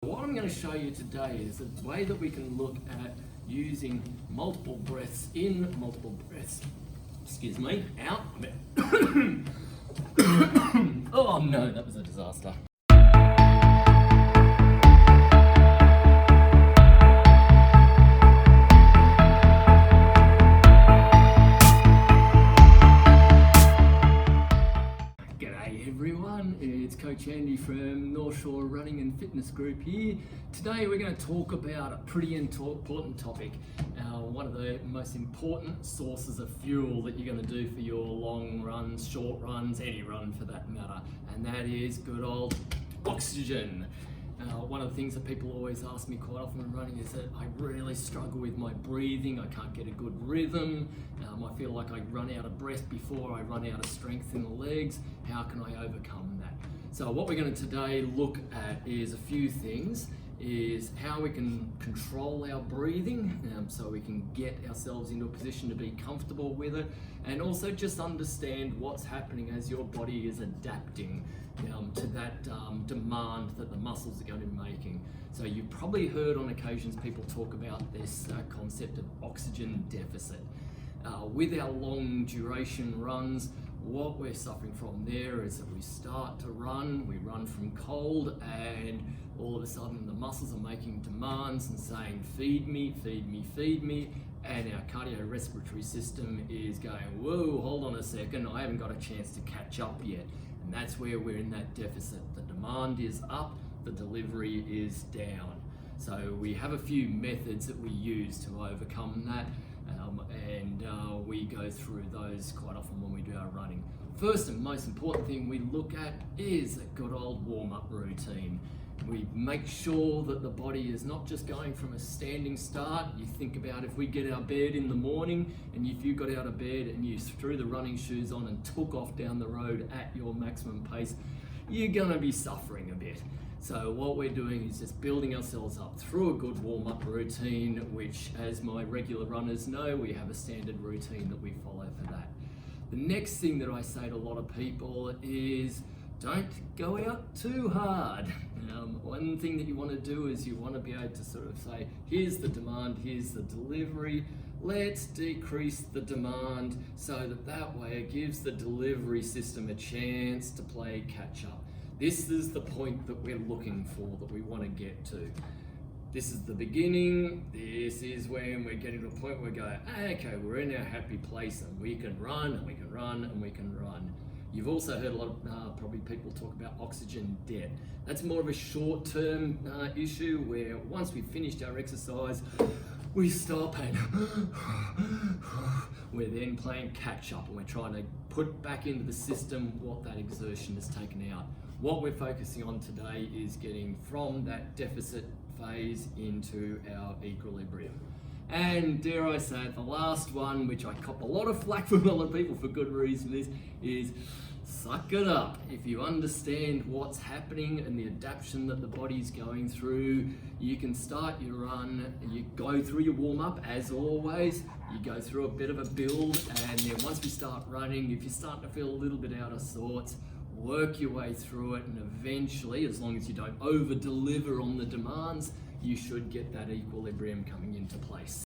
What I'm going to show you today is a way that we can look at using multiple breaths in, multiple breaths, out. Oh no, that was a disaster. G'day everyone, it's Coach Andy from North Shore Running and Fitness Group here. Today we're going to talk about a pretty important topic, one of the most important sources of fuel that you're going to do for your long runs, short runs, any run for that matter, and that is good old oxygen. One of the things that people always ask me quite often when running is that I really struggle with my breathing. I can't get a good rhythm. I feel like I run out of breath before I run out of strength in the legs. How can I overcome that? So what we're going to today look at is a few things, is how we can control our breathing so we can get ourselves into a position to be comfortable with it, and also just understand what's happening as your body is adapting to that demand that the muscles are going to be making. So you've probably heard on occasions people talk about this concept of oxygen deficit. With our long duration runs, what we're suffering from there is that we start to run, we run from cold, and all of a sudden the muscles are making demands and saying, feed me, feed me, feed me, and our cardiorespiratory system is going, whoa, hold on a second, I haven't got a chance to catch up yet. And that's where we're in that deficit. The demand is up, the delivery is down. So we have a few methods that we use to overcome that, and we go through those quite often when we do our running. First and most important thing we look at is a good old warm-up routine. We make sure that the body is not just going from a standing start. You think about if we get out of bed in the morning, and if you got out of bed and you threw the running shoes on and took off down the road at your maximum pace, you're gonna be suffering a bit. So what we're doing is just building ourselves up through a good warm-up routine, which, as my regular runners know, we have a standard routine that we follow for that. The next thing that I say to a lot of people is, don't go out too hard. One thing that you want to do is you want to be able to sort of say, here's the demand, here's the delivery, let's decrease the demand so that way it gives the delivery system a chance to play catch up. This is the point that we're looking for, that we want to get to. This is the beginning. This is when we're getting to a point where we go, okay, we're in our happy place and we can run and we can run and we can run. You've also heard a lot of probably people talk about oxygen debt. That's more of a short-term issue where once we've finished our exercise, we stop and we're then playing catch-up, and we're trying to put back into the system what that exertion has taken out. What we're focusing on today is getting from that deficit phase into our equilibrium. And dare I say it, the last one, which I cop a lot of flack from a lot of people for good reason, is suck it up. If you understand what's happening and the adaptation that the body's going through, you can start your run, you go through your warm-up as always, you go through a bit of a build, and then once we start running, if you're starting to feel a little bit out of sorts, work your way through it, and eventually, as long as you don't over-deliver on the demands, you should get that equilibrium coming into place.